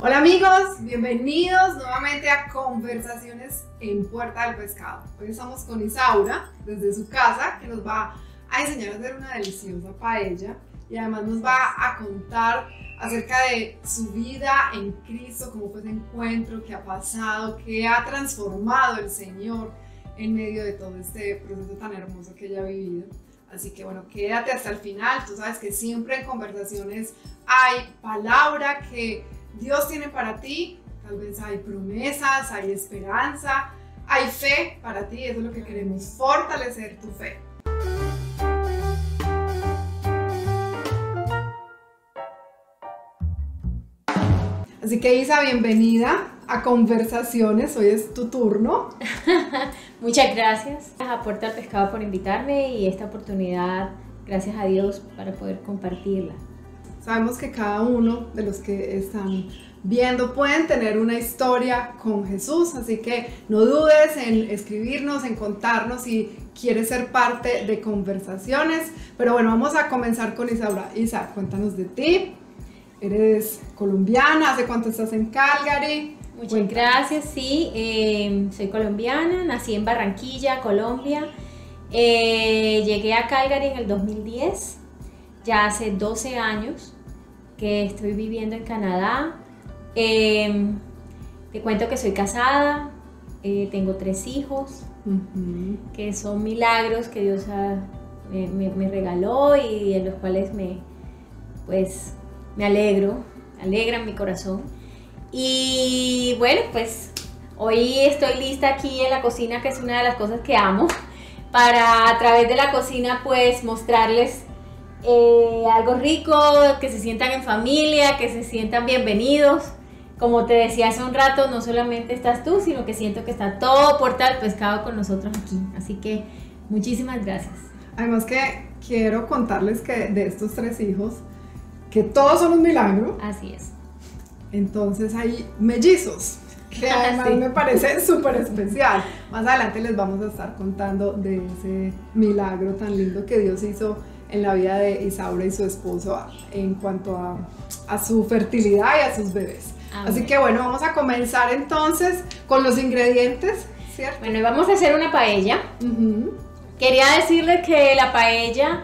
Hola amigos, bienvenidos nuevamente a Conversaciones en Puerta del Pescado. Hoy estamos con Isaura desde su casa, que nos va a enseñar a hacer una deliciosa paella y además nos va a contar acerca de su vida en Cristo, cómo fue ese encuentro, qué ha pasado, qué ha transformado el Señor en medio de todo este proceso tan hermoso que ella ha vivido. Así que bueno, quédate hasta el final. Tú sabes que siempre en conversaciones hay palabra que Dios tiene para ti. Tal vez hay promesas, hay esperanza, hay fe para ti. Eso es lo que queremos, fortalecer tu fe. Así que Isa, bienvenida a Conversaciones, hoy es tu turno. Muchas gracias a Puerta del Pescado por invitarme y esta oportunidad, gracias a Dios, para poder compartirla. Sabemos que cada uno de los que están viendo pueden tener una historia con Jesús, así que no dudes en escribirnos, en contarnos si quieres ser parte de Conversaciones. Pero bueno, vamos a comenzar con Isaura. Isa, cuéntanos de ti. Eres colombiana, ¿hace cuánto estás en Calgary? Muchas gracias, sí, soy colombiana, nací en Barranquilla, Colombia. Llegué a Calgary en el 2010, ya hace 12 años que estoy viviendo en Canadá. Te cuento que soy casada, tengo 3 hijos, que son milagros que Dios me regaló y en los cuales me alegra mi corazón. Y bueno, pues hoy estoy lista aquí en la cocina, que es una de las cosas que amo, para a través de la cocina pues mostrarles algo rico, que se sientan en familia, que se sientan bienvenidos. Como te decía hace un rato, no solamente estás tú, sino que siento que está todo Puerta del Pescado con nosotros aquí. Así que muchísimas gracias. Además que quiero contarles que de estos 3 hijos, que todos son un milagro. Así es. Entonces hay mellizos, que además sí, me parece súper especial. Más adelante les vamos a estar contando de ese milagro tan lindo que Dios hizo en la vida de Isaura y su esposo en cuanto a su fertilidad y a sus bebés. Amén. Así que bueno, vamos a comenzar entonces con los ingredientes, ¿cierto? Bueno, y vamos a hacer una paella. Quería decirles que la paella,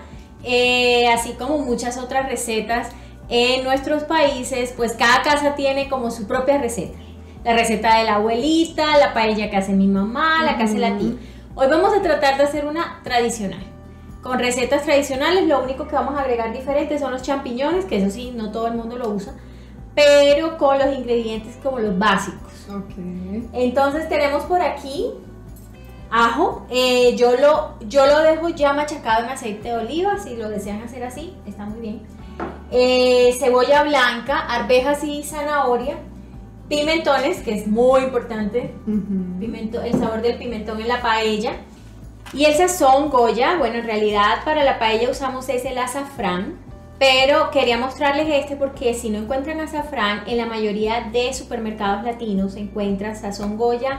así como muchas otras recetas en nuestros países, pues cada casa tiene como su propia receta. La receta de la abuelita, la paella que hace mi mamá, la que hace la tía. Hoy vamos a tratar de hacer una tradicional. Con recetas tradicionales lo único que vamos a agregar diferente son los champiñones, que eso sí, no todo el mundo lo usa, pero con los ingredientes como los básicos. Okay. Entonces tenemos por aquí ajo. Yo lo dejo ya machacado en aceite de oliva, si lo desean hacer así, está muy bien. Cebolla blanca, arvejas y zanahoria, pimentones, que es muy importante, el sabor del pimentón en la paella, y el sazón Goya. Bueno, en realidad para la paella usamos el azafrán, pero quería mostrarles este porque si no encuentran azafrán, en la mayoría de supermercados latinos se encuentra sazón Goya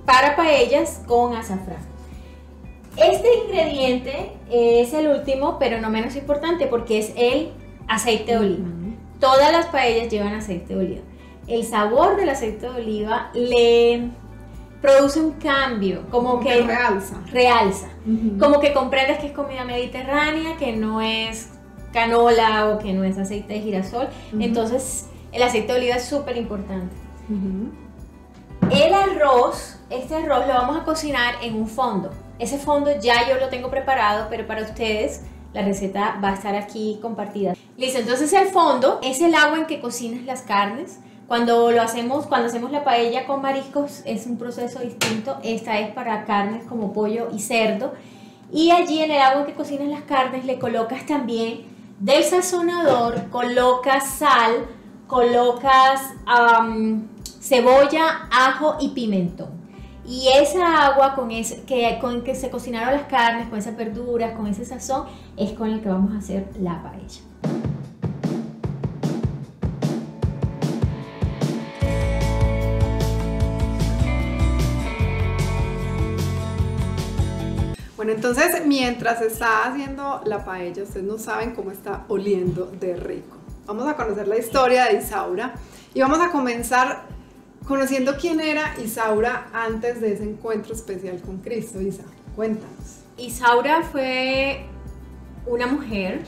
para paellas con azafrán. Este ingrediente es el último, pero no menos importante, porque es el aceite de oliva. Todas las paellas llevan aceite de oliva. El sabor del aceite de oliva le produce un cambio, como que realza. Como que comprendes que es comida mediterránea, que no es canola o que no es aceite de girasol. Entonces el aceite de oliva es súper importante. El arroz, este arroz lo vamos a cocinar en un fondo. Ese fondo ya yo lo tengo preparado, pero para ustedes la receta va a estar aquí compartida. Listo, entonces el fondo es el agua en que cocinas las carnes. Cuando hacemos la paella con mariscos es un proceso distinto. Esta es para carnes como pollo y cerdo. Y allí en el agua en que cocinas las carnes le colocas también del sazonador, colocas sal, colocas cebolla, ajo y pimentón. Y esa agua con que se cocinaron las carnes, con esas verduras, con ese sazón, es con el que vamos a hacer la paella. Bueno, entonces mientras está haciendo la paella, ustedes no saben cómo está oliendo de rico. vamos a conocer la historia de Isaura y vamos a comenzar conociendo quién era Isaura antes de ese encuentro especial con Cristo. Isa, cuéntanos. Isaura fue una mujer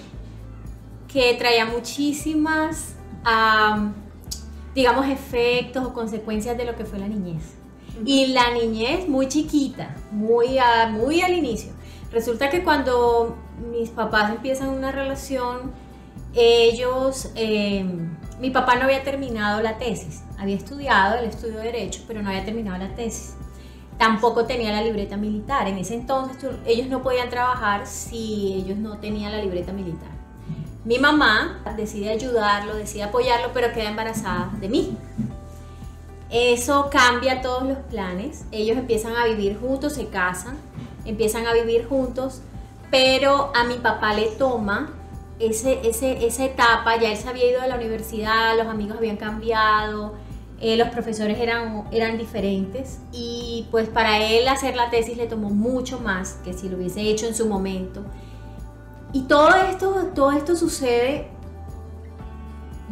que traía muchísimas, digamos, efectos o consecuencias de lo que fue la niñez. Y la niñez muy chiquita, muy al inicio. Resulta que cuando mis papás empiezan una relación, mi papá no había terminado la tesis, había estudiado, él estudió Derecho, pero no había terminado la tesis. Tampoco tenía la libreta militar. En ese entonces ellos no podían trabajar si ellos no tenían la libreta militar. Mi mamá decide ayudarlo, decide apoyarlo, pero queda embarazada de mí. Eso cambia todos los planes. Ellos empiezan a vivir juntos, se casan, empiezan a vivir juntos, pero a mi papá le toma esa etapa. Ya él se había ido de la universidad, los amigos habían cambiado, los profesores eran diferentes, y pues para él hacer la tesis le tomó mucho más que si lo hubiese hecho en su momento. Y todo esto sucede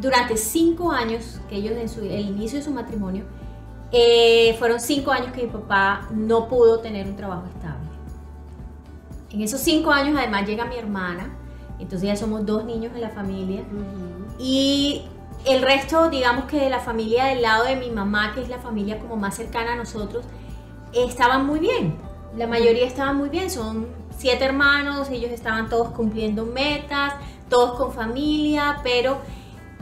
durante 5 años que ellos, el inicio de su matrimonio, fueron 5 años que mi papá no pudo tener un trabajo estable. En esos 5 años además llega mi hermana, entonces ya somos 2 niños en la familia. Y el resto, digamos que de la familia del lado de mi mamá, que es la familia como más cercana a nosotros, estaban muy bien. La mayoría estaban muy bien, son 7 hermanos, ellos estaban todos cumpliendo metas, todos con familia, pero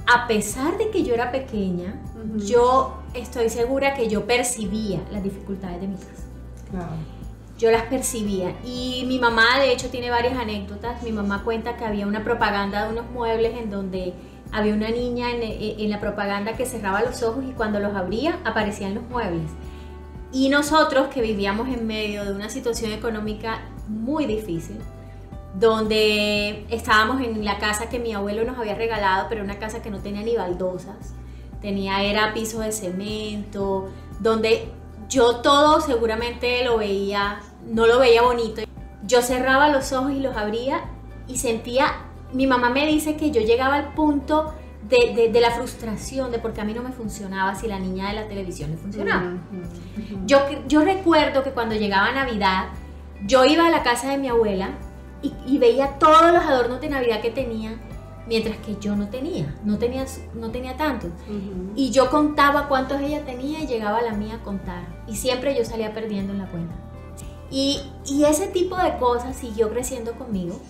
a pesar de que yo era pequeña, yo estoy segura que yo percibía las dificultades de mi casa. Claro. Yo las percibía, y mi mamá de hecho tiene varias anécdotas. Mi mamá cuenta que había una propaganda de unos muebles en donde había una niña en la propaganda que cerraba los ojos y cuando los abría aparecían los muebles. Y nosotros, que vivíamos en medio de una situación económica muy difícil, donde estábamos en la casa que mi abuelo nos había regalado, pero una casa que no tenía ni baldosas, era piso de cemento, donde yo todo seguramente no lo veía bonito. Yo cerraba los ojos y los abría y sentía, mi mamá me dice que yo llegaba al punto de la frustración de porque a mí no me funcionaba si la niña de la televisión le funcionaba. Yo recuerdo que cuando llegaba Navidad, yo iba a la casa de mi abuela y veía todos los adornos de Navidad que tenía, mientras que yo no tenía tantos. Y yo contaba cuántos ella tenía y llegaba a la mía a contar. Y siempre yo salía perdiendo en la cuenta. Y ese tipo de cosas siguió creciendo conmigo.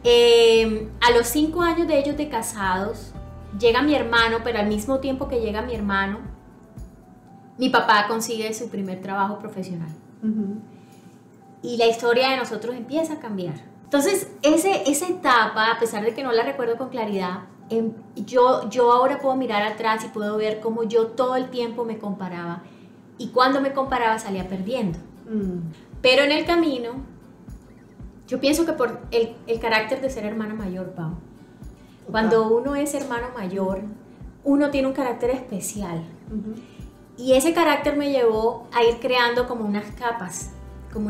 A los 5 años de ellos de casados, llega mi hermano, pero al mismo tiempo que llega mi hermano, mi papá consigue su primer trabajo profesional. Y la historia de nosotros empieza a cambiar. Entonces, esa etapa, a pesar de que no la recuerdo con claridad, yo ahora puedo mirar atrás y puedo ver cómo yo todo el tiempo me comparaba. Y cuando me comparaba salía perdiendo. Pero en el camino, yo pienso que por el carácter de ser hermana mayor, Pau. Cuando uno es hermano mayor, uno tiene un carácter especial. Y ese carácter me llevó a ir creando como unas capas, como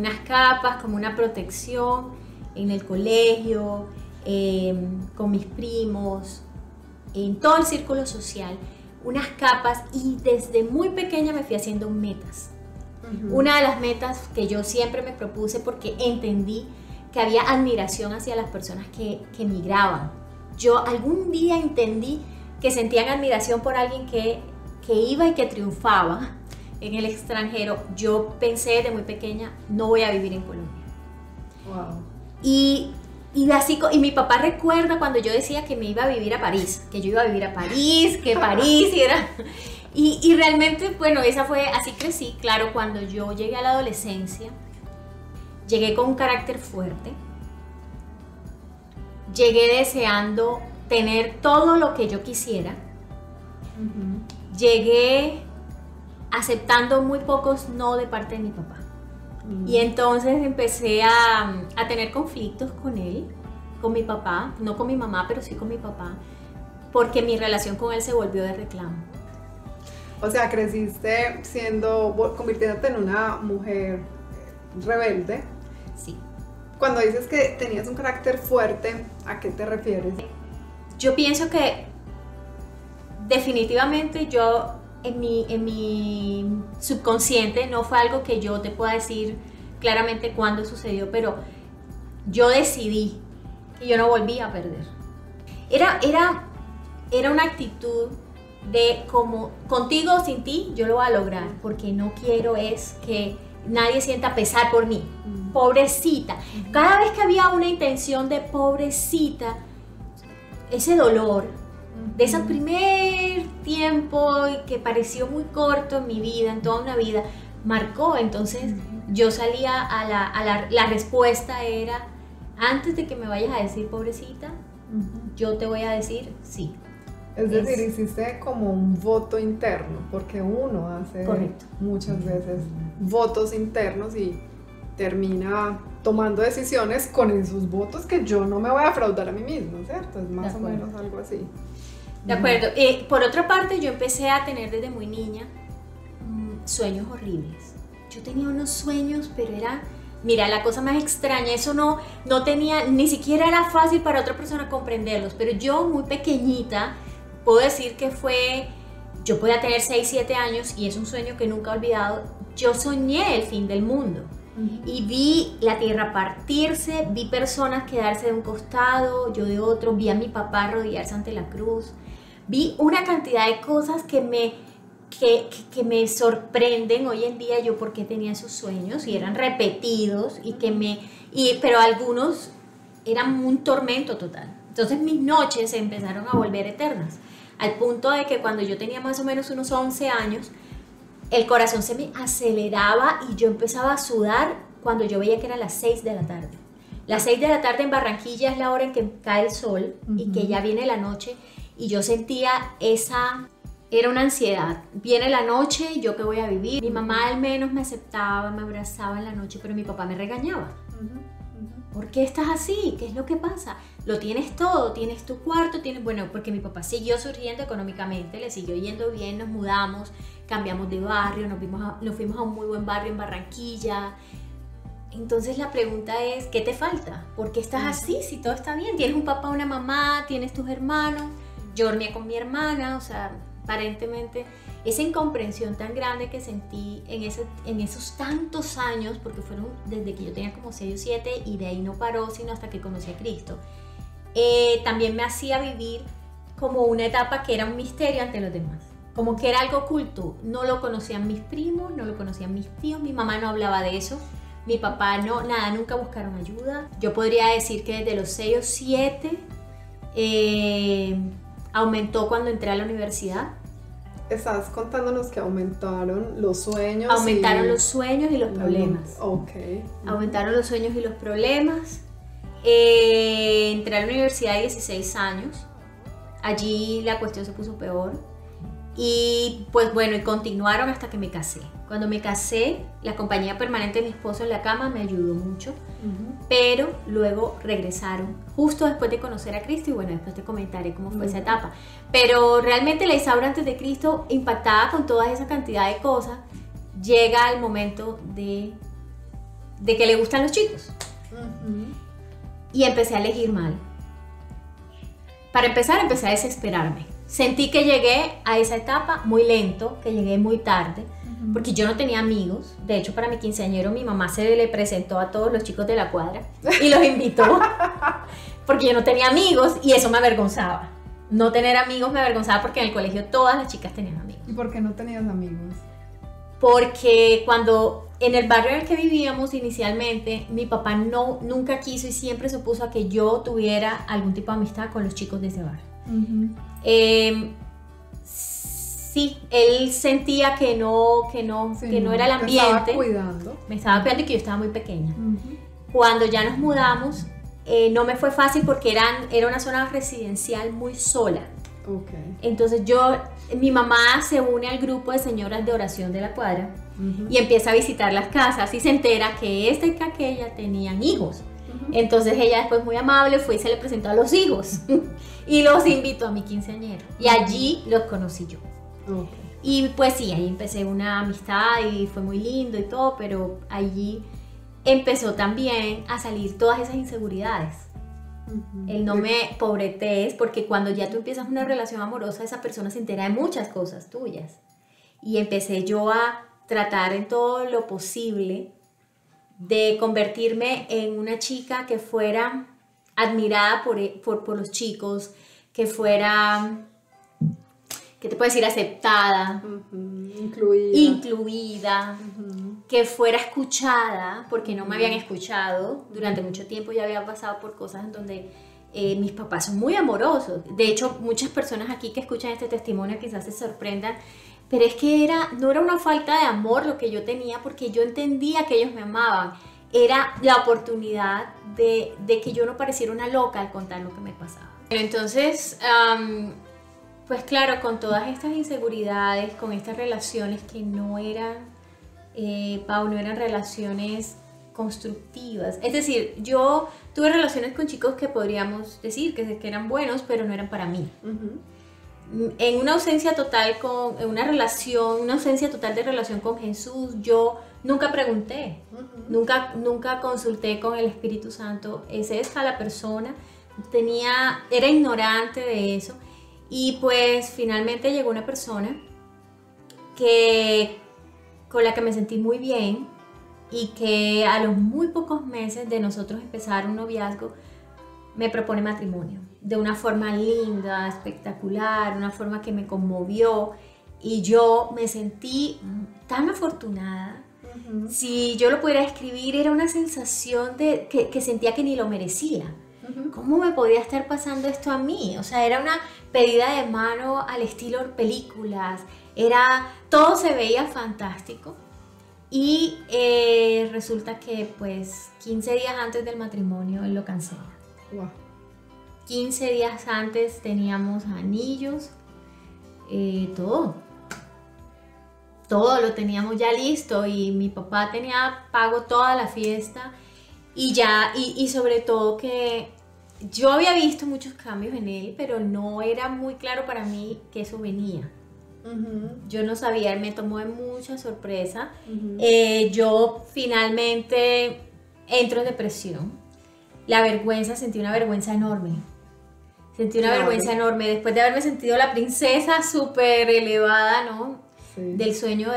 una protección en el colegio, con mis primos, en todo el círculo social, unas capas, y desde muy pequeña me fui haciendo metas. Una de las metas que yo siempre me propuse, porque entendí que había admiración hacia las personas que emigraban. Yo algún día entendí que sentían admiración por alguien que iba y que triunfaba en el extranjero. Yo pensé desde muy pequeña, no voy a vivir en Colombia. Wow. Y mi papá recuerda cuando yo decía que me iba a vivir a París, que yo iba a vivir a París, que París era... Y realmente, bueno, así crecí. Claro, cuando yo llegué a la adolescencia, llegué con un carácter fuerte, llegué deseando tener todo lo que yo quisiera, llegué aceptando muy pocos no de parte de mi papá. Y entonces empecé a tener conflictos con él, con mi papá, no con mi mamá, pero sí con mi papá, porque mi relación con él se volvió de reclamo. O sea, creciste convirtiéndote en una mujer rebelde. Sí. Cuando dices que tenías un carácter fuerte, ¿a qué te refieres? Yo pienso que definitivamente yo en mi subconsciente no fue algo que yo te pueda decir claramente cuándo sucedió, pero yo decidí que yo no volvía a perder. Era una actitud de como contigo o sin ti yo lo voy a lograr, porque no quiero es que nadie sienta pesar por mí. Pobrecita. Cada vez que había una intención de pobrecita, ese dolor de ese primer tiempo que pareció muy corto en mi vida, en toda una vida, marcó. Entonces yo salía la respuesta era, antes de que me vayas a decir pobrecita, yo te voy a decir sí. Es decir, hiciste como un voto interno, porque uno hace muchas veces votos internos y termina tomando decisiones con esos votos que yo no me voy a defraudar a mí mismo, ¿cierto? Es más o menos algo así. De acuerdo. Por otra parte, yo empecé a tener desde muy niña sueños horribles. Yo tenía unos sueños, pero era, mira, la cosa más extraña, eso no tenía, ni siquiera era fácil para otra persona comprenderlos, pero yo muy pequeñita, puedo decir que yo podía tener 6, 7 años y es un sueño que nunca he olvidado. Yo soñé el fin del mundo y vi la tierra partirse, vi personas quedarse de un costado, yo de otro, vi a mi papá arrodillarse ante la cruz, vi una cantidad de cosas que me sorprenden hoy en día, yo por qué tenía esos sueños y eran repetidos pero algunos eran un tormento total. Entonces mis noches se empezaron a volver eternas, al punto de que cuando yo tenía más o menos unos 11 años, el corazón se me aceleraba y yo empezaba a sudar cuando yo veía que eran las 6 de la tarde. Las 6 de la tarde en Barranquilla es la hora en que cae el sol y que ya viene la noche, y yo sentía era una ansiedad. Viene la noche, ¿yo qué voy a vivir? Mi mamá al menos me aceptaba, me abrazaba en la noche, pero mi papá me regañaba. ¿Por qué estás así? ¿Qué es lo que pasa? Lo tienes todo, tienes tu cuarto, bueno, porque mi papá siguió surgiendo económicamente, le siguió yendo bien, nos mudamos, cambiamos de barrio, nos fuimos a un muy buen barrio en Barranquilla. Entonces la pregunta es, ¿qué te falta? ¿Por qué estás así si todo está bien? Tienes un papá, una mamá, tienes tus hermanos. Yo dormía con mi hermana, o sea, aparentemente esa incomprensión tan grande que sentí en esos tantos años, porque fueron desde que yo tenía como 6 o 7 y de ahí no paró sino hasta que conocí a Cristo, también me hacía vivir como una etapa que era un misterio ante los demás, como que era algo oculto. No lo conocían mis primos, no lo conocían mis tíos, mi mamá no hablaba de eso, mi papá nada, nunca buscaron ayuda. Yo podría decir que desde los 6 o 7 aumentó cuando entré a la universidad. Estás contándonos que aumentaron los sueños. Aumentaron los sueños y los problemas. Aumentaron los sueños y los problemas. Entré a la universidad de 16 años. Allí la cuestión se puso peor. Y pues bueno, y continuaron hasta que me casé. Cuando me casé, la compañía permanente de mi esposo en la cama me ayudó mucho. Pero luego regresaron justo después de conocer a Cristo, y bueno, después te comentaré cómo fue esa etapa. Pero realmente la Isaura antes de Cristo, impactada con toda esa cantidad de cosas, llega al momento de que le gustan los chicos. Y empecé a elegir mal. Para empezar, empecé a desesperarme. Sentí que llegué a esa etapa muy lento, que llegué muy tarde, porque yo no tenía amigos. De hecho, para mi quinceañero mi mamá se le presentó a todos los chicos de la cuadra y los invitó, porque yo no tenía amigos y eso me avergonzaba. No tener amigos me avergonzaba, porque en el colegio todas las chicas tenían amigos. ¿Y por qué no tenías amigos? Porque cuando en el barrio en el que vivíamos inicialmente, mi papá nunca quiso y siempre se opuso a que yo tuviera algún tipo de amistad con los chicos de ese barrio. Sí, él sentía que no era el ambiente. Me estaba cuidando y que yo estaba muy pequeña. Cuando ya nos mudamos, no me fue fácil porque era una zona residencial muy sola. Entonces mi mamá se une al grupo de señoras de oración de la cuadra y empieza a visitar las casas y se entera que esta y que aquella tenían hijos. Entonces ella, después muy amable, fue y se le presentó a los hijos y los invitó a mi quinceañero, y allí los conocí yo. Y pues sí, ahí empecé una amistad y fue muy lindo y todo, pero allí empezó también a salir todas esas inseguridades. el no me pobretees, porque cuando ya tú empiezas una relación amorosa, esa persona se entera de muchas cosas tuyas. Y empecé yo a tratar en todo lo posible de convertirme en una chica que fuera admirada por los chicos, que fuera, ¿qué te puedo decir? Aceptada, incluida, que fuera escuchada, porque no me habían escuchado. Durante mucho tiempo ya había pasado por cosas en donde mis papás son muy amorosos. De hecho, muchas personas aquí que escuchan este testimonio quizás se sorprendan, pero es que no era una falta de amor lo que yo tenía, porque yo entendía que ellos me amaban. Era la oportunidad de que yo no pareciera una loca al contar lo que me pasaba. Entonces, pues claro, con todas estas inseguridades, con estas relaciones que no eran, Pau, no eran relaciones constructivas. Es decir, yo tuve relaciones con chicos que podríamos decir que eran buenos, pero no eran para mí. En una ausencia total en una ausencia total de relación con Jesús, yo nunca pregunté, nunca consulté con el Espíritu Santo, ¿es esta la persona? Era ignorante de eso. Y pues finalmente llegó una persona con la que me sentí muy bien, y que a los muy pocos meses de nosotros empezar un noviazgo me propone matrimonio de una forma linda, espectacular, una forma que me conmovió, y yo me sentí tan afortunada. Si yo lo pudiera describir, era una sensación de que sentía que ni lo merecía. ¿Cómo me podía estar pasando esto a mí? O sea, era una pedida de mano al estilo películas, todo se veía fantástico. Y resulta que pues 15 días antes del matrimonio él lo cancela. Wow. 15 días antes teníamos anillos, todo lo teníamos ya listo, y mi papá tenía pago toda la fiesta, y sobre todo que yo había visto muchos cambios en él, pero no era muy claro para mí que eso venía. Yo no sabía, él me tomó de mucha sorpresa. Yo finalmente entro en depresión. Sentí una vergüenza enorme. Después de haberme sentido la princesa súper elevada, ¿no? Sí. Del sueño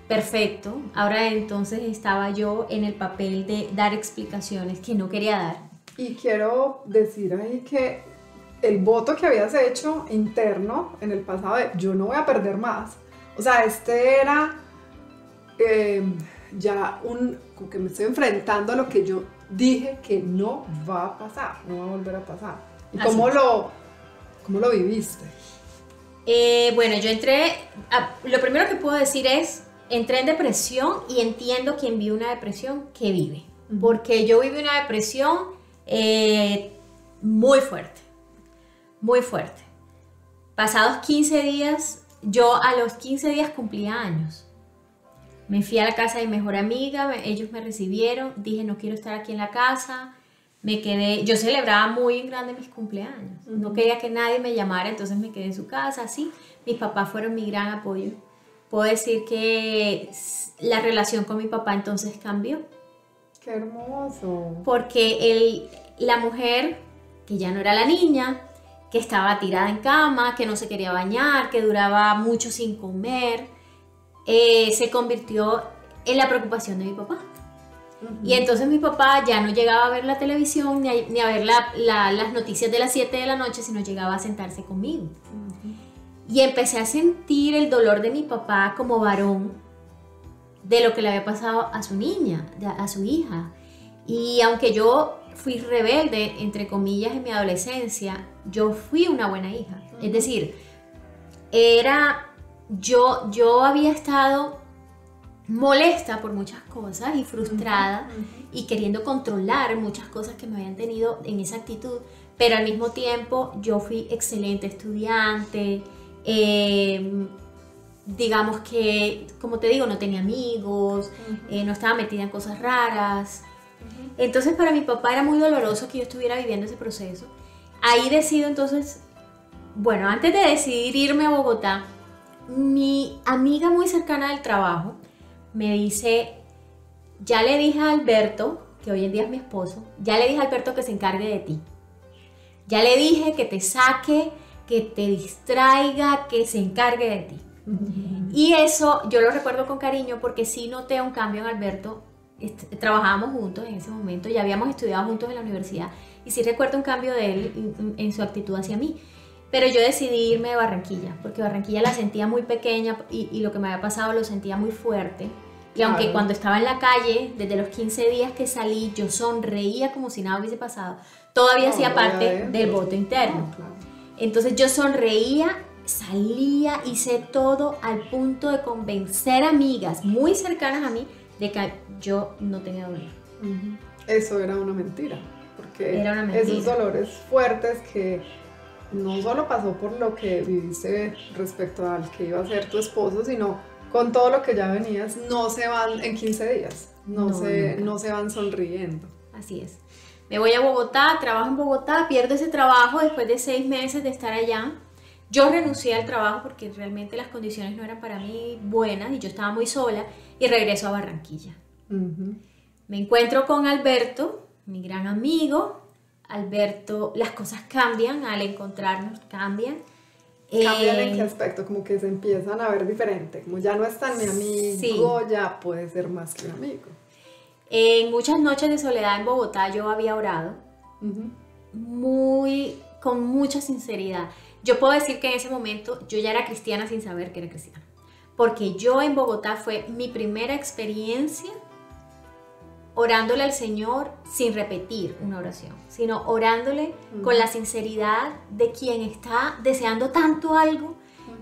perfecto. Ahora entonces estaba yo en el papel de dar explicaciones que no quería dar. Y quiero decir ahí que el voto que habías hecho interno en el pasado de yo no voy a perder más. O sea, era ya como que me estoy enfrentando a lo que yo dije que no va a pasar, no va a volver a pasar. ¿Y cómo lo viviste? Bueno, yo lo primero que puedo decir es, entré en depresión, y entiendo quien vive una depresión que vive. Porque yo viví una depresión muy fuerte. Muy fuerte. Pasados 15 días, yo a los 15 días cumplía años. Me fui a la casa de mi mejor amiga, ellos me recibieron, dije no quiero estar aquí en la casa, me quedé, yo celebraba muy en grande mis cumpleaños, no quería que nadie me llamara, entonces me quedé en su casa, así. Mis papás fueron mi gran apoyo. Puedo decir que la relación con mi papá entonces cambió. ¡Qué hermoso! Porque la mujer, que ya no era la niña, que estaba tirada en cama, que no se quería bañar, que duraba mucho sin comer, se convirtió en la preocupación de mi papá. Y entonces mi papá ya no llegaba a ver la televisión ni a ver las noticias de las 7 de la noche, sino llegaba a sentarse conmigo. Y empecé a sentir el dolor de mi papá como varón de lo que le había pasado a su niña, a su hija. Y aunque yo fui rebelde, entre comillas, en mi adolescencia, yo fui una buena hija. Es decir, yo había estado molesta por muchas cosas y frustrada y queriendo controlar muchas cosas que me habían tenido en esa actitud, pero al mismo tiempo yo fui excelente estudiante, digamos que, como te digo, no tenía amigos, no estaba metida en cosas raras. Entonces para mi papá era muy doloroso que yo estuviera viviendo ese proceso. Ahí decido entonces, bueno, antes de decidir irme a Bogotá, mi amiga muy cercana del trabajo me dice, ya le dije a Alberto, que hoy en día es mi esposo, ya le dije a Alberto que se encargue de ti. Ya le dije que te saque, que te distraiga, que se encargue de ti. Y eso yo lo recuerdo con cariño porque sí noté un cambio en Alberto. Trabajábamos juntos en ese momento, ya habíamos estudiado juntos en la universidad y sí recuerdo un cambio de él en su actitud hacia mí. Pero yo decidí irme de Barranquilla porque Barranquilla la sentía muy pequeña y lo que me había pasado lo sentía muy fuerte. Y aunque cuando estaba en la calle, desde los 15 días que salí, yo sonreía como si nada hubiese pasado, todavía hacía parte del voto interno. Entonces yo sonreía, salía, hice todo al punto de convencer amigas muy cercanas a mí de que yo no tenía dolor. Eso era una mentira, porque era una mentira. Esos dolores fuertes que no solo pasó por lo que viviste respecto al que iba a ser tu esposo, sino con todo lo que ya venías, no se van en 15 días, no se van sonriendo. Así es. Me voy a Bogotá, trabajo en Bogotá, pierdo ese trabajo después de 6 meses de estar allá. Yo renuncié al trabajo porque realmente las condiciones no eran para mí buenas y yo estaba muy sola y regreso a Barranquilla. Me encuentro con Alberto, mi gran amigo. Alberto, las cosas cambian, al encontrarnos cambian. ¿Cambian en qué aspecto? Como que se empiezan a ver diferente, como ya no es tan mi amigo, sí. Ya puede ser más que un amigo. En muchas noches de soledad en Bogotá yo había orado con mucha sinceridad. Yo puedo decir que en ese momento yo ya era cristiana sin saber que era cristiana, porque yo en Bogotá fue mi primera experiencia orándole al Señor sin repetir una oración, sino orándole con la sinceridad de quien está deseando tanto algo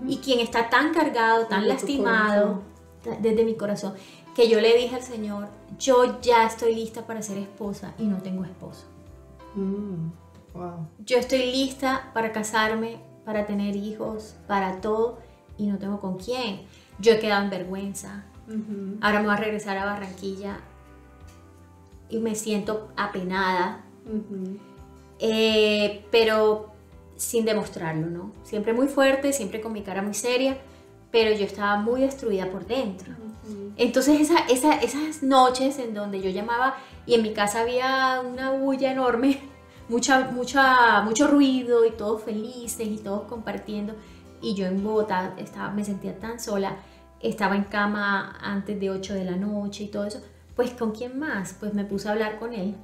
y quien está tan cargado, tan lastimado desde mi corazón, que yo le dije al Señor, yo ya estoy lista para ser esposa y no tengo esposo. Wow. Yo estoy lista para casarme, para tener hijos, para todo y no tengo con quién. Yo he quedado en vergüenza. Ahora me voy a regresar a Barranquilla y me siento apenada, pero sin demostrarlo, ¿no? Siempre muy fuerte, siempre con mi cara muy seria, pero yo estaba muy destruida por dentro. Entonces esas noches en donde yo llamaba y en mi casa había una bulla enorme, mucho ruido y todos felices y todos compartiendo, y yo en Bogotá me sentía tan sola, estaba en cama antes de 8 de la noche y todo eso. Pues ¿con quién más? Pues me puse a hablar con él.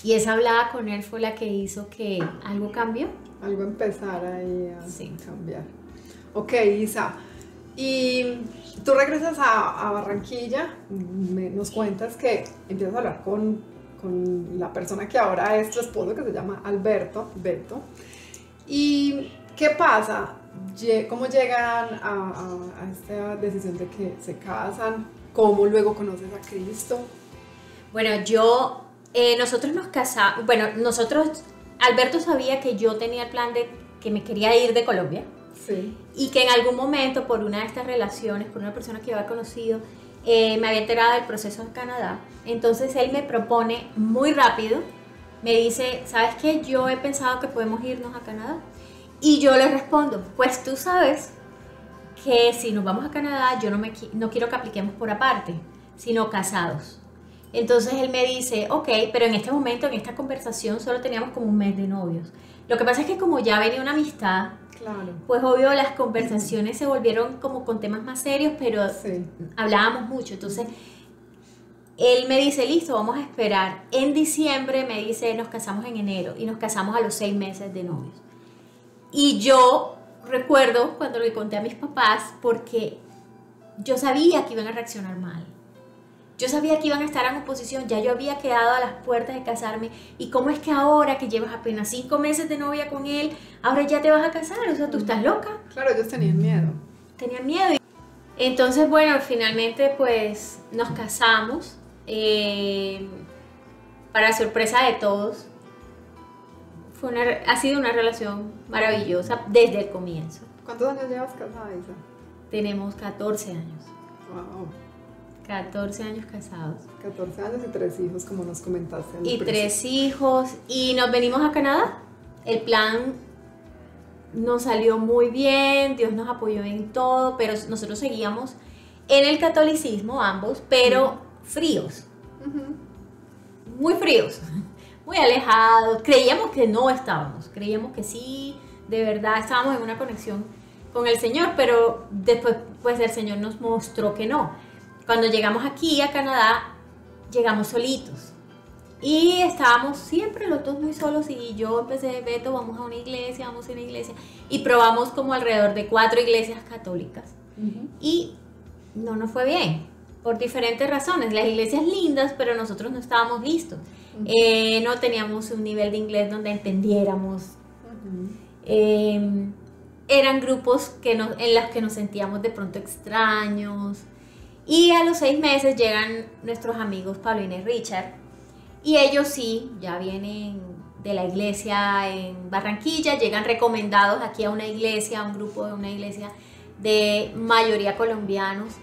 Y esa hablada con él fue la que hizo que algo cambió. Algo empezara ahí a cambiar. Ok, Isa. Y tú regresas a Barranquilla, nos cuentas que empiezas a hablar con la persona que ahora es tu esposo, que se llama Alberto, Beto. ¿Y qué pasa? ¿Cómo llegan a esta decisión de que se casan? ¿Cómo luego conoces a Cristo? Bueno, nosotros nos casamos, Alberto sabía que yo tenía el plan de que me quería ir de Colombia. Sí. Y que en algún momento, por una de estas relaciones, por una persona que yo había conocido, me había enterado del proceso en Canadá. Entonces él me propone muy rápido, me dice, ¿sabes qué? Yo he pensado que podemos irnos a Canadá. Y yo le respondo, pues tú sabes que si nos vamos a Canadá, yo no quiero que apliquemos por aparte, sino casados. Entonces él me dice, ok, pero en este momento, en esta conversación, solo teníamos como un mes de novios. Lo que pasa es que como ya venía una amistad, claro, pues obvio las conversaciones se volvieron como con temas más serios, pero hablábamos mucho. Entonces él me dice, listo, vamos a esperar. En diciembre me dice, nos casamos en enero y nos casamos a los 6 meses de novios. Y yo recuerdo cuando le conté a mis papás, porque yo sabía que iban a reaccionar mal. Yo sabía que iban a estar en oposición, ya yo había quedado a las puertas de casarme. ¿Y cómo es que ahora que llevas apenas 5 meses de novia con él, ahora ya te vas a casar? O sea, ¿tú estás loca? Claro, ellos tenían miedo. Tenían miedo. Entonces, bueno, finalmente pues nos casamos. Para sorpresa de todos, ha sido una relación maravillosa desde el comienzo. ¿Cuántos años llevas casada, Isa? Tenemos 14 años. Wow. 14 años casados. 14 años y 3 hijos, como nos comentaste. Y 3 hijos. Y nos venimos a Canadá. El plan nos salió muy bien, Dios nos apoyó en todo, pero nosotros seguíamos en el catolicismo ambos, pero fríos. Muy fríos. muy alejados. Creíamos que no estábamos, creíamos que sí, de verdad estábamos en una conexión con el Señor, pero después pues el Señor nos mostró que no. Cuando llegamos aquí a Canadá, llegamos solitos. Y estábamos siempre los dos muy solos y yo empecé, Beto, vamos a una iglesia, vamos a una iglesia. Y probamos como alrededor de 4 iglesias católicas. Y no nos fue bien, por diferentes razones. Las iglesias lindas, pero nosotros no estábamos listos. No teníamos un nivel de inglés donde entendiéramos. Eran grupos en los que nos sentíamos de pronto extraños. Y a los 6 meses llegan nuestros amigos Paulina y Richard. Y ellos sí, ya vienen de la iglesia en Barranquilla, llegan recomendados aquí a una iglesia, a un grupo de una iglesia de mayoría colombianos.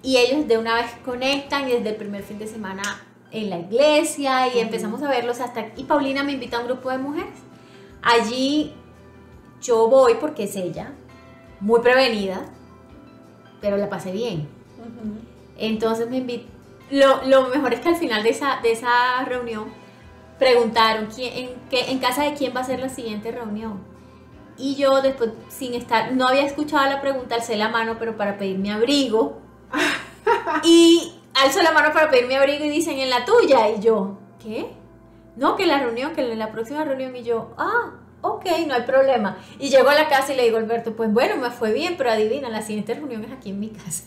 Y ellos de una vez conectan y desde el primer fin de semana en la iglesia y empezamos a verlos y Paulina me invita a un grupo de mujeres. Allí yo voy porque es ella, muy prevenida, pero la pasé bien. Entonces me invitó. Lo mejor es que al final de esa reunión preguntaron en casa de quién va a ser la siguiente reunión. Y yo después, no había escuchado la pregunta, alcé la mano, pero para pedir mi abrigo. Y alzo la mano para pedir mi abrigo y dicen, en la tuya. Y yo, ¿qué? No, que la próxima reunión. Y yo, ok, no hay problema. Y llego a la casa y le digo a Alberto, pues bueno, me fue bien, pero adivina, la siguiente reunión es aquí en mi casa.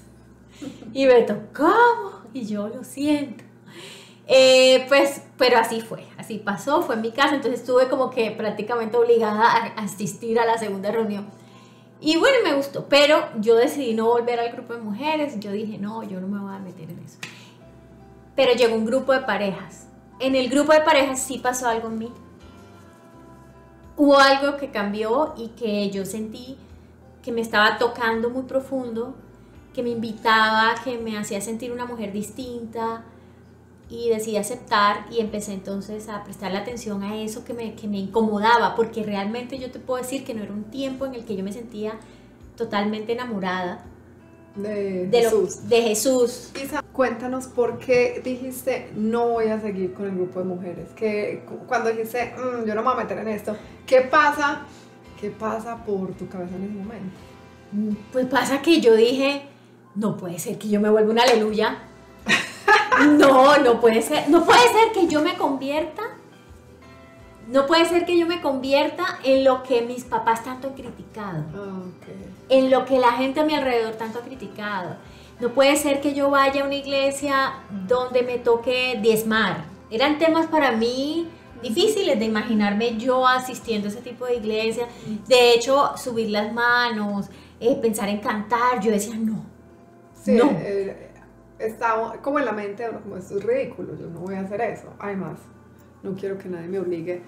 Y Beto, ¿cómo? Y yo, lo siento. Pero así fue, así pasó, fue en mi casa, entonces estuve como que prácticamente obligada a asistir a la segunda reunión. Y bueno, me gustó, pero yo decidí no volver al grupo de mujeres, yo dije, no, yo no me voy a meter en eso. Pero llegó un grupo de parejas. En el grupo de parejas sí pasó algo en mí. Hubo algo que cambió y que yo sentí que me estaba tocando muy profundo, que me invitaba, que me hacía sentir una mujer distinta y decidí aceptar y empecé entonces a prestarle atención a eso que me incomodaba, porque realmente yo te puedo decir que no era un tiempo en el que yo me sentía totalmente enamorada de Jesús. Isa, cuéntanos por qué dijiste no voy a seguir con el grupo de mujeres, que cuando dijiste yo no me voy a meter en esto, ¿qué pasa por tu cabeza en ese momento? Pues pasa que yo dije, no puede ser que yo me vuelva una aleluya. No puede ser que yo me convierta. No puede ser que yo me convierta en lo que mis papás tanto han criticado. En lo que la gente a mi alrededor tanto ha criticado. No puede ser que yo vaya a una iglesia donde me toque diezmar. Eran temas para mí difíciles de imaginarme yo asistiendo a ese tipo de iglesia. De hecho, subir las manos, pensar en cantar, yo decía no. Sí, no. Está como en la mente, como esto es ridículo, yo no voy a hacer eso. Además, no quiero que nadie me obligue.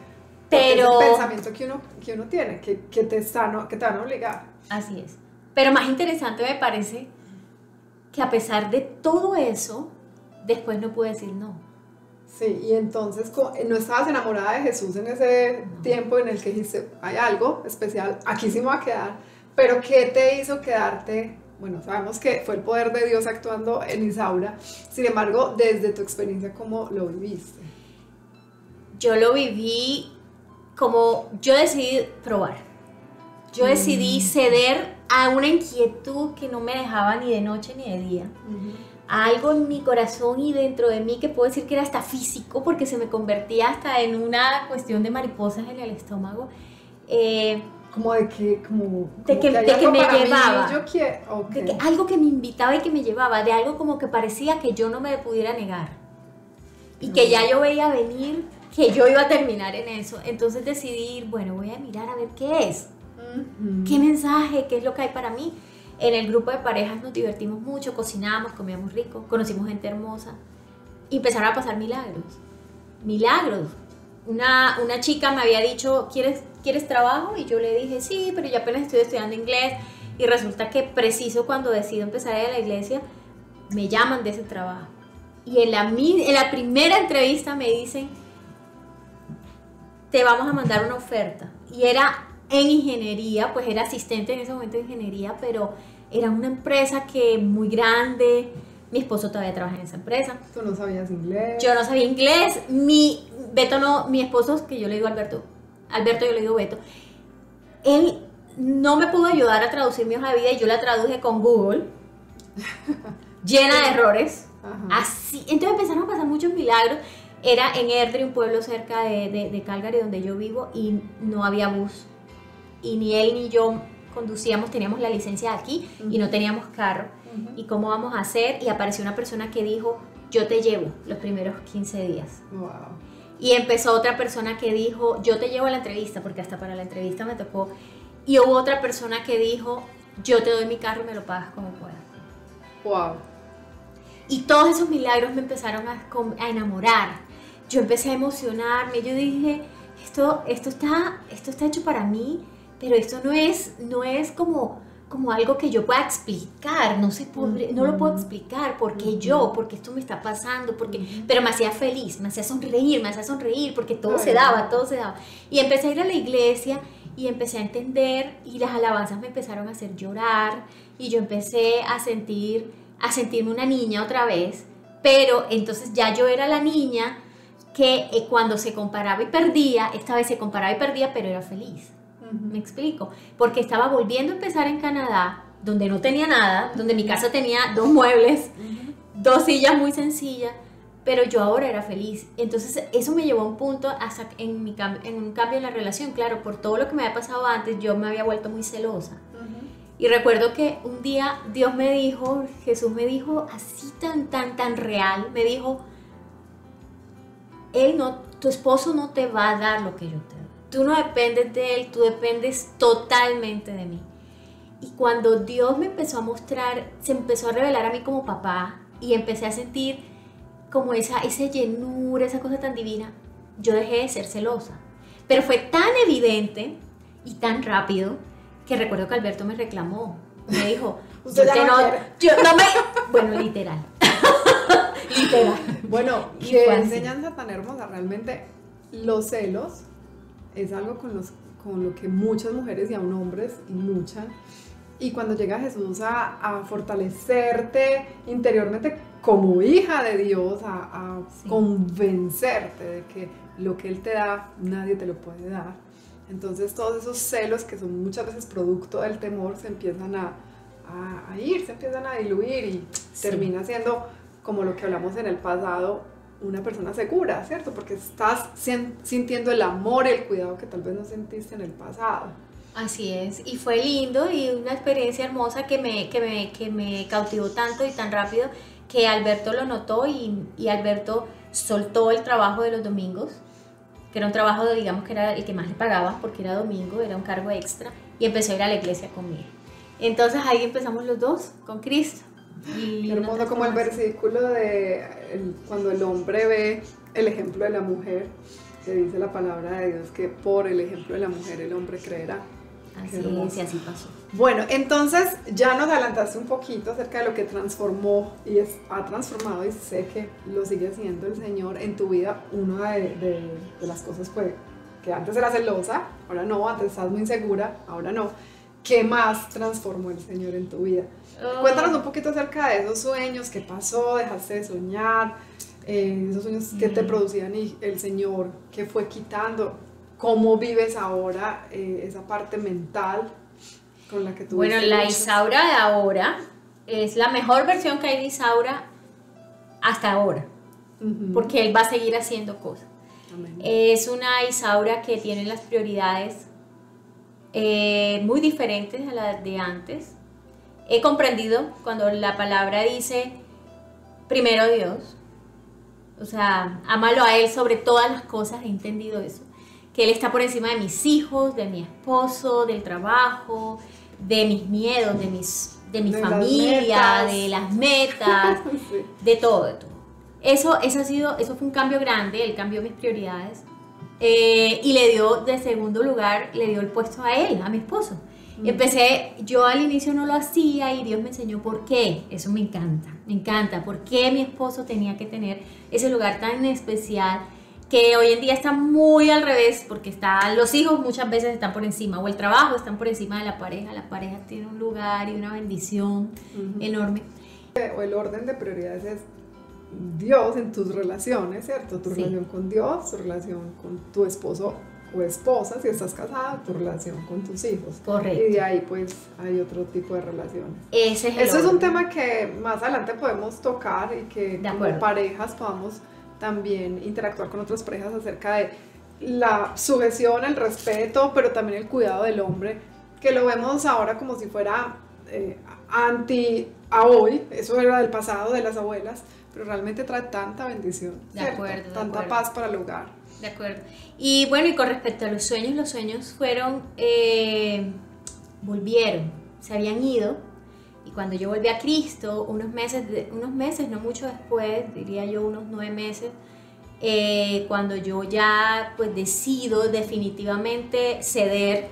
Pero es el pensamiento que uno tiene, que te van a obligar. Así es. Pero más interesante me parece que a pesar de todo eso, después no pude decir no. Sí, y entonces no estabas enamorada de Jesús en ese tiempo en el que dijiste, hay algo especial, aquí sí me voy a quedar, pero ¿qué te hizo quedarte? Bueno, sabemos que fue el poder de Dios actuando en Isaura, sin embargo, desde tu experiencia, ¿cómo lo viviste? Yo lo viví como, yo decidí probar, yo decidí ceder a una inquietud que no me dejaba ni de noche ni de día, a algo en mi corazón y dentro de mí que puedo decir que era hasta físico, porque se me convertía hasta en una cuestión de mariposas en el estómago, como de que me llevaba, okay. De que algo que me invitaba y que me llevaba, de algo como que parecía que yo no me pudiera negar y que ya yo veía venir que yo iba a terminar en eso. Entonces decidí, bueno, voy a mirar a ver qué es, qué mensaje, qué es lo que hay para mí. En el grupo de parejas nos divertimos mucho, cocinamos, comíamos rico, conocimos gente hermosa y empezaron a pasar milagros. Una chica me había dicho, ¿quieres trabajo? Y yo le dije, sí, pero yo apenas estoy estudiando inglés. Y resulta que preciso cuando decido empezar a ir a la iglesia, me llaman de ese trabajo. Y en la primera entrevista me dicen, te vamos a mandar una oferta. Y era en ingeniería, pues era asistente en ese momento de ingeniería, pero era una empresa que muy grande, Mi esposo todavía trabaja en esa empresa. ¿Tú no sabías inglés? Yo no sabía inglés. Mi esposo, que yo le digo Alberto yo le digo Beto, él no me pudo ayudar a traducir mi hoja de vida y yo la traduje con Google, llena de errores. Ajá. Así, entonces empezaron a pasar muchos milagros. Era en Airdrie, un pueblo cerca de Calgary, donde yo vivo, y no había bus. Y ni él ni yo conducíamos, teníamos la licencia aquí y no teníamos carro. ¿Y cómo vamos a hacer? Y apareció una persona que dijo, yo te llevo los primeros 15 días. Wow. Y empezó otra persona que dijo, yo te llevo a la entrevista, porque hasta para la entrevista me tocó. Y hubo otra persona que dijo, yo te doy mi carro y me lo pagas como puedas. Wow. Y todos esos milagros me empezaron a enamorar. Yo empecé a emocionarme. Yo dije, esto está hecho para mí, pero esto no es como algo que yo pueda explicar. No lo puedo explicar. Porque porque esto me está pasando, pero me hacía feliz, me hacía sonreír, porque todo se daba. Y empecé a ir a la iglesia y empecé a entender, y las alabanzas me empezaron a hacer llorar, y yo empecé a sentirme una niña otra vez. Pero entonces ya yo era la niña que cuando se comparaba y perdía, esta vez se comparaba y perdía, pero era feliz. ¿Me explico? Porque estaba volviendo a empezar en Canadá, donde no tenía nada, donde mi casa tenía 2 muebles, 2 sillas muy sencillas, pero yo ahora era feliz. Entonces eso me llevó a un punto en un cambio en la relación. Claro, por todo lo que me había pasado antes, yo me había vuelto muy celosa. Y recuerdo que un día Jesús me dijo, así tan real, me dijo, tu esposo no te va a dar lo que yo te doy. Tú no dependes de él, tú dependes totalmente de mí. Y cuando Dios me empezó a mostrar, se empezó a revelar a mí como papá, y empecé a sentir como esa llenura, esa cosa tan divina, yo dejé de ser celosa. Pero fue tan evidente y tan rápido que recuerdo que Alberto me reclamó. Me dijo, bueno, literal. Literal. Bueno, qué enseñanza tan hermosa. Realmente los celos es algo con lo que muchas mujeres y aún hombres luchan. Y cuando llega Jesús a fortalecerte interiormente como hija de Dios, a convencerte de que lo que Él te da, nadie te lo puede dar. Entonces todos esos celos que son muchas veces producto del temor se empiezan a ir, se empiezan a diluir, y termina siendo, como lo que hablamos en el pasado, una persona segura, ¿cierto? Porque estás sintiendo el amor, el cuidado que tal vez no sentiste en el pasado. Así es, y fue lindo y una experiencia hermosa que me cautivó tanto y tan rápido, que Alberto lo notó, y Alberto soltó el trabajo de los domingos, que era un trabajo, digamos, que era el que más le pagaba porque era domingo, era un cargo extra, y empezó a ir a la iglesia conmigo. Entonces ahí empezamos los dos con Cristo. Qué hermoso, como el versículo cuando el hombre ve el ejemplo de la mujer, que dice la palabra de Dios que por el ejemplo de la mujer el hombre creerá. Así es, y así pasó. Bueno, entonces ya nos adelantaste un poquito acerca de lo que transformó ha transformado, y sé que lo sigue haciendo el Señor en tu vida. Una de las cosas fue que antes eras celosa, ahora no, antes estabas muy insegura, ahora no. ¿Qué más transformó el Señor en tu vida? Cuéntanos un poquito acerca de esos sueños, qué pasó, dejaste de soñar, esos sueños que te producían y el Señor que fue quitando. ¿Cómo vives ahora esa parte mental con la que tú Bueno, la Isaura de ahora es la mejor versión que hay de Isaura hasta ahora, porque Él va a seguir haciendo cosas. Amén. Es una Isaura que tiene las prioridades muy diferentes a las de antes. He comprendido cuando la palabra dice primero Dios, o sea, ámalo a Él sobre todas las cosas. He entendido eso, que Él está por encima de mis hijos, de mi esposo, del trabajo, de mis miedos, de mi familia, de las metas, sí. de todo. Eso fue un cambio grande. Él cambió mis prioridades, y le dio, de segundo lugar, le dio el puesto a él, a mi esposo. Yo al inicio no lo hacía, y Dios me enseñó por qué. Eso me encanta, por qué mi esposo tenía que tener ese lugar tan especial, que hoy en día está muy al revés, porque los hijos muchas veces están por encima, o el trabajo están por encima de la pareja tiene un lugar y una bendición enorme. O el orden de prioridades es Dios en tus relaciones, ¿cierto? Tu relación con Dios, tu relación con tu esposo o esposa, si estás casada, tu relación con tus hijos. Correcto. Y de ahí pues hay otro tipo de relaciones. Ese es el Eso es un orden. tema que más adelante podemos tocar y que como parejas podamos también interactuar con otras parejas acerca de la sujeción, el respeto, pero también el cuidado del hombre, que lo vemos ahora como si fuera anti a hoy, eso era del pasado, de las abuelas, pero realmente trae tanta bendición, De acuerdo, tanta paz para el hogar. De acuerdo. Y bueno, y con respecto a los sueños fueron, volvieron, se habían ido, y cuando yo volví a Cristo, unos meses, no mucho después, diría yo unos 9 meses, cuando yo ya pues decido definitivamente ceder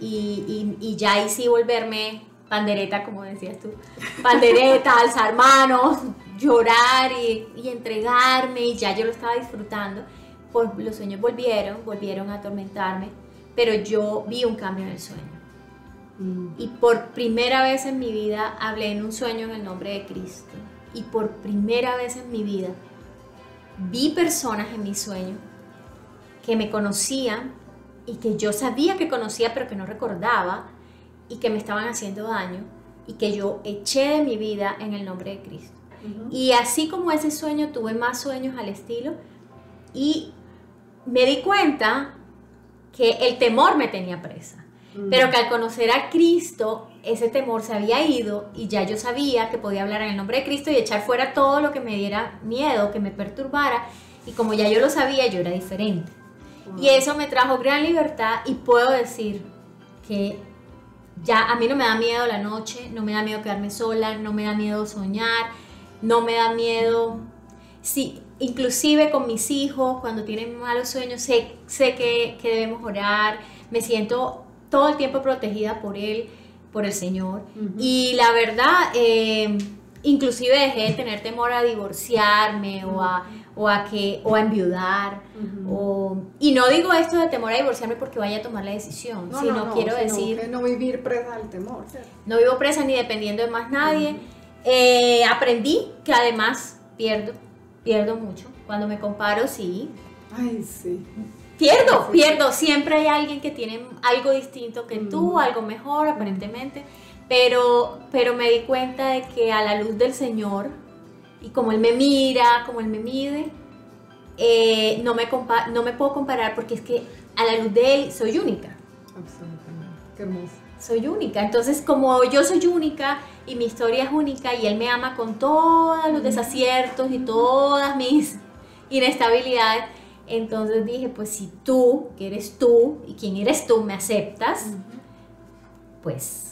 y ya ahí sí volverme pandereta, como decías tú, pandereta, alzar manos, llorar y entregarme, y ya yo lo estaba disfrutando, pues los sueños volvieron a atormentarme, pero yo vi un cambio en el sueño. Y por primera vez en mi vida hablé en un sueño en el nombre de Cristo, y por primera vez en mi vida vi personas en mi sueño que me conocían y que yo sabía que conocía pero que no recordaba, y que me estaban haciendo daño, y que yo eché de mi vida en el nombre de Cristo. Y así como ese sueño, tuve más sueños al estilo, y me di cuenta que el temor me tenía presa, pero que al conocer a Cristo, ese temor se había ido, y ya yo sabía que podía hablar en el nombre de Cristo y echar fuera todo lo que me diera miedo, que me perturbara, y como ya yo lo sabía, yo era diferente. Y eso me trajo gran libertad, y puedo decir que ya a mí no me da miedo la noche, no me da miedo quedarme sola, no me da miedo soñar, no me da miedo, sí, inclusive con mis hijos, cuando tienen malos sueños, sé que debemos orar, me siento todo el tiempo protegida por Él, por el Señor. Y la verdad, inclusive dejé de tener temor a divorciarme o a enviudar. Y no digo esto de temor a divorciarme porque vaya a tomar la decisión, sino quiero decir que no vivir presa del temor, ¿cierto? No vivo presa ni dependiendo de más nadie. Aprendí que además pierdo mucho. Cuando me comparo, sí. Ay, sí. Pierdo. Siempre hay alguien que tiene algo distinto que tú, algo mejor aparentemente. Pero me di cuenta de que a la luz del Señor, y como Él me mira, como Él me mide, no me puedo comparar, porque es que a la luz de Él soy única. Absolutamente. Qué hermoso. Soy única. Entonces, como yo soy única y mi historia es única, y Él me ama con todos los desaciertos y todas mis inestabilidades, entonces dije, pues si tú, que eres tú, y quien eres tú, me aceptas, pues...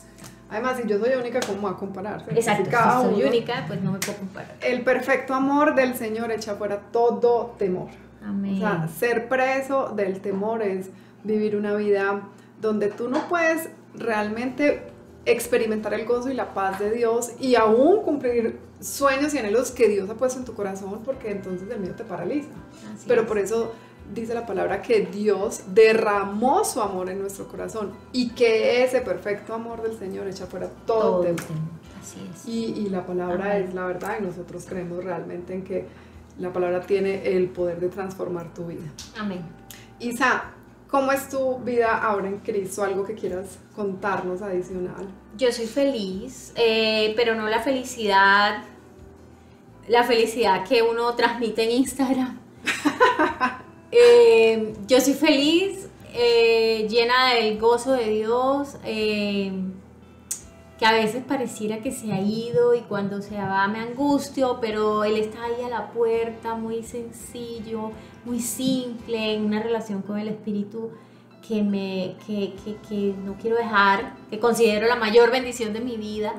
Además, si yo soy única, ¿cómo va a comparar? Exacto, si soy única, pues no me puedo comparar. El perfecto amor del Señor echa fuera todo temor. Amén. O sea, ser preso del temor es vivir una vida donde tú no puedes realmente experimentar el gozo y la paz de Dios, y aún cumplir sueños y anhelos que Dios ha puesto en tu corazón, porque entonces el miedo te paraliza. Pero por eso dice la palabra que Dios derramó su amor en nuestro corazón, y que ese perfecto amor del Señor echa fuera todo temor. Así es. Y la palabra es la verdad, y nosotros creemos realmente en que la palabra tiene el poder de transformar tu vida. Amén. Isa, ¿cómo es tu vida ahora en Cristo? ¿Algo que quieras contarnos adicional? Yo soy feliz, pero no la felicidad que uno transmite en Instagram. Yo soy feliz, llena del gozo de Dios, que a veces pareciera que se ha ido, y cuando se va me angustio, pero Él está ahí a la puerta, muy sencillo, muy simple, en una relación con el Espíritu que no quiero dejar, que considero la mayor bendición de mi vida,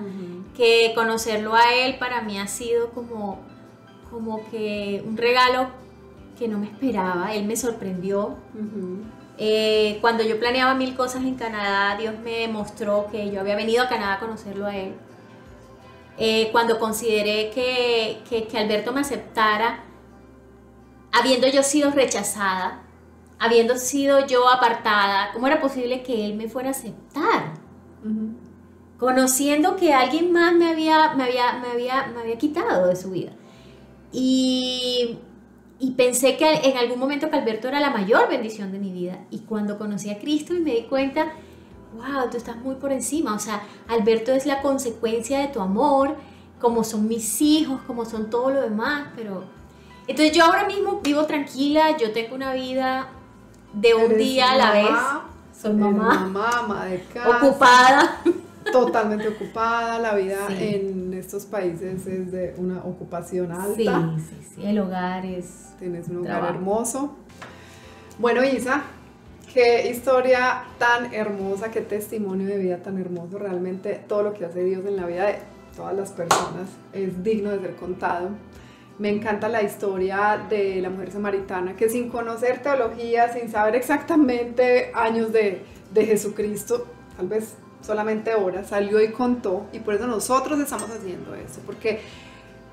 que conocerlo a Él para mí ha sido como que un regalo que no me esperaba. Él me sorprendió. Cuando yo planeaba 1000 cosas en Canadá, Dios me mostró que yo había venido a Canadá a conocerlo a Él. Cuando consideré que Alberto me aceptara, habiendo yo sido rechazada, habiendo sido yo apartada, ¿cómo era posible que Él me fuera a aceptar? conociendo que alguien más me había quitado de su vida. Y pensé que en algún momento que Alberto era la mayor bendición de mi vida. Y cuando conocí a Cristo y me di cuenta, wow, tú estás muy por encima. O sea, Alberto es la consecuencia de tu amor, como son mis hijos, como son todo lo demás. Pero entonces yo ahora mismo vivo tranquila, yo tengo una vida de un día a la vez. Soy mamá, ama de casa, ocupada. Totalmente ocupada. La vida Sí. en estos países es de una ocupación alta. Sí, el hogar es... Tienes un hogar trabajo. hermoso. Bueno, Isa, qué historia tan hermosa, qué testimonio de vida tan hermoso. Realmente todo lo que hace Dios en la vida de todas las personas es digno de ser contado. Me encanta la historia de la mujer samaritana que, sin conocer teología, sin saber exactamente años de Jesucristo, tal vez solamente horas, salió y contó. Y por eso nosotros estamos haciendo eso, porque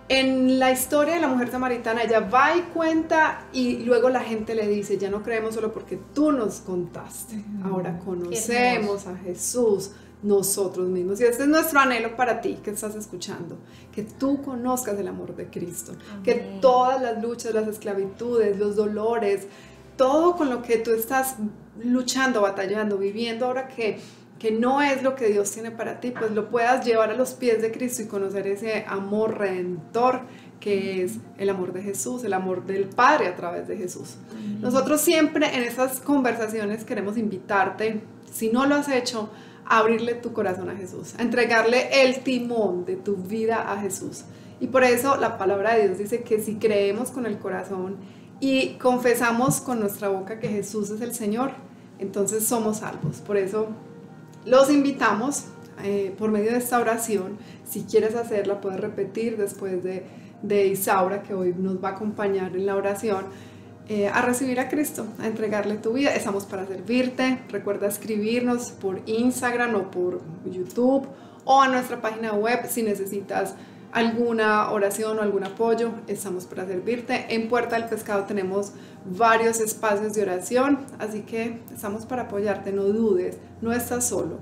en la historia de la mujer samaritana ella va y cuenta, y luego la gente le dice, ya no creemos solo porque tú nos contaste, ahora conocemos a Jesús nosotros mismos. Y este es nuestro anhelo para ti que estás escuchando, que tú conozcas el amor de Cristo. Amén. Que todas las luchas, las esclavitudes, los dolores, todo con lo que tú estás luchando, batallando, viviendo ahora que no es lo que Dios tiene para ti, pues lo puedas llevar a los pies de Cristo y conocer ese amor redentor que es el amor de Jesús, el amor del Padre a través de Jesús. Nosotros siempre en estas conversaciones queremos invitarte, si no lo has hecho, a abrirle tu corazón a Jesús, a entregarle el timón de tu vida a Jesús. Y por eso la palabra de Dios dice que si creemos con el corazón y confesamos con nuestra boca que Jesús es el Señor, entonces somos salvos. Por eso los invitamos por medio de esta oración. Si quieres hacerla, puedes repetir después de Isaura, que hoy nos va a acompañar en la oración, a recibir a Cristo, a entregarle tu vida. Estamos para servirte. Recuerda escribirnos por Instagram o por YouTube o a nuestra página web si necesitas alguna oración o algún apoyo. Estamos para servirte. En Puerta del Pescado tenemos varios espacios de oración, así que estamos para apoyarte. No dudes, no estás solo.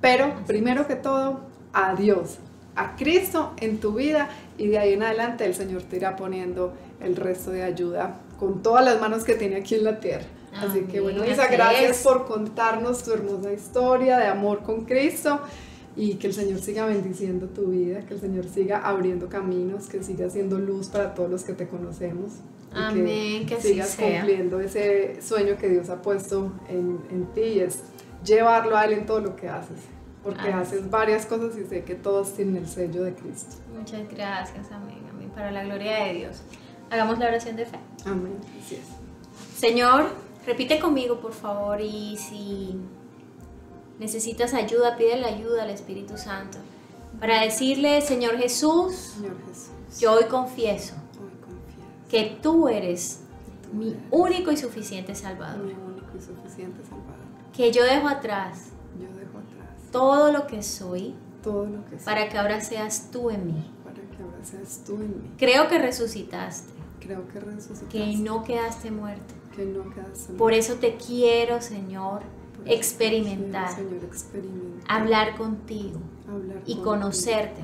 Pero primero que todo, a Dios, a Cristo en tu vida, y de ahí en adelante el Señor te irá poniendo el resto de ayuda con todas las manos que tiene aquí en la tierra. Así que bueno, Isa, gracias por contarnos tu hermosa historia de amor con Cristo, y que el Señor siga bendiciendo tu vida, que el Señor siga abriendo caminos, que siga siendo luz para todos los que te conocemos. Amén, que sigas cumpliendo ese sueño que Dios ha puesto en ti, y es llevarlo a Él en todo lo que haces, porque haces varias cosas y sé que todos tienen el sello de Cristo. Muchas gracias, amén, amén, para la gloria de Dios. Hagamos la oración de fe. Amén, así es. Señor, repite conmigo, por favor, y si necesitas ayuda, pide la ayuda al Espíritu Santo para decirle, Señor Jesús, yo hoy confieso que tú eres mi único y suficiente Salvador. Que yo dejo atrás todo lo que soy, para que ahora seas tú en mí. Creo que resucitaste, que no quedaste muerto. Por eso te quiero, Señor, experimentar, hablar contigo y conocerte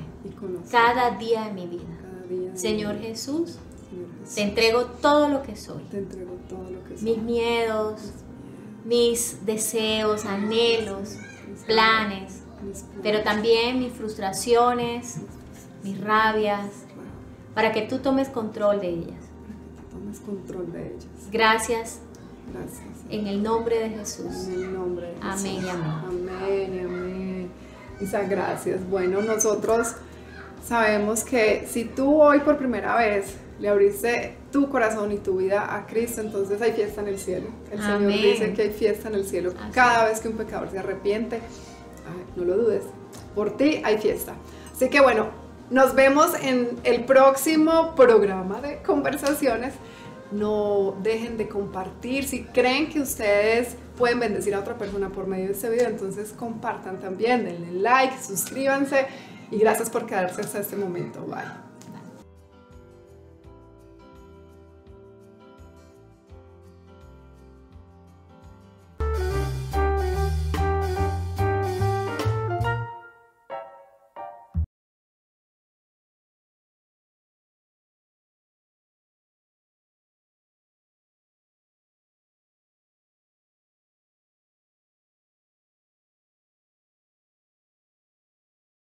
cada día de mi vida. Señor Jesús, te entrego todo lo que soy, mis miedos, mis deseos, anhelos, planes, pero también mis frustraciones, mis rabias, para que tú tomes control de ellas. Gracias. En el nombre de Jesús. En el nombre de Jesús. Amén y amén. Amén, amén. Isa, gracias. Bueno, nosotros sabemos que si tú hoy por primera vez le abriste tu corazón y tu vida a Cristo, entonces hay fiesta en el cielo. El Amén. Señor dice que hay fiesta en el cielo cada vez que un pecador se arrepiente. Ay, no lo dudes. Por ti hay fiesta. Así que bueno, nos vemos en el próximo programa de conversaciones. No dejen de compartir. Si creen que ustedes pueden bendecir a otra persona por medio de este video, entonces compartan también, denle like, suscríbanse, y gracias por quedarse hasta este momento. Bye.